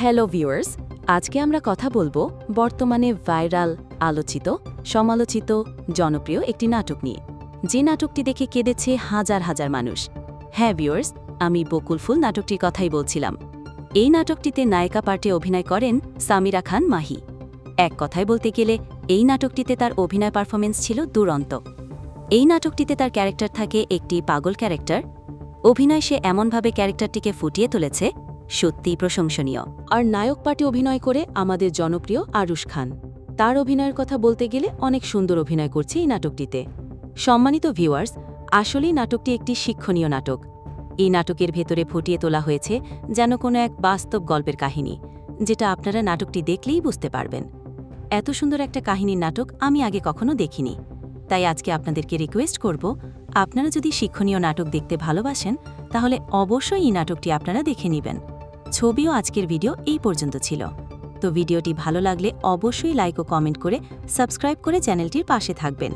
Hello viewers, আজকে আমরা কথা বলবো বর্তমানে ভাইরাল, আলোচিত, সমালোচিত, জনপ্রিয় একটি নাটক নিয়ে, যে নাটকটি দেখে কেঁদেছে হাজার হাজার মানুষ। হ্যাঁ ভিউয়ার্স, আমি বকুল ফুল নাটকটির কথাই বলছিলাম। এই নাটকটিতে নায়িকা পার্টে অভিনয় করেন সামিরা খান মাহি। এক কথায় বলতে গেলে এই নাটকটিতে তার অভিনয় পারফরমেন্স ছিল দুরন্ত। এই নাটকটিতে তার ক্যারেক্টার থাকে একটি পাগল ক্যারেক্টার। অভিনয় সে এমনভাবে ক্যারেক্টারটিকে ফুটিয়ে তুলেছে, সত্যিই প্রশংসনীয়। আর নায়ক পার্টে অভিনয় করে আমাদের জনপ্রিয় আরুশ খান। তার অভিনয়ের কথা বলতে গেলে অনেক সুন্দর অভিনয় করছে এই নাটকটিতে। সম্মানিত ভিউয়ার্স, আসলেই নাটকটি একটি শিক্ষণীয় নাটক। এই নাটকের ভেতরে ফুটিয়ে তোলা হয়েছে যেন কোনো এক বাস্তব গল্পের কাহিনী, যেটা আপনারা নাটকটি দেখলেই বুঝতে পারবেন। এত সুন্দর একটা কাহিনীর নাটক আমি আগে কখনো দেখিনি। তাই আজকে আপনাদেরকে রিকোয়েস্ট করব, আপনারা যদি শিক্ষণীয় নাটক দেখতে ভালোবাসেন তাহলে অবশ্যই এই নাটকটি আপনারা দেখে নেবেন। ছবিও আজকের ভিডিও এই পর্যন্ত ছিল। তো ভিডিওটি ভালো লাগলে অবশ্যই লাইক ও কমেন্ট করে সাবস্ক্রাইব করে চ্যানেলটির পাশে থাকবেন।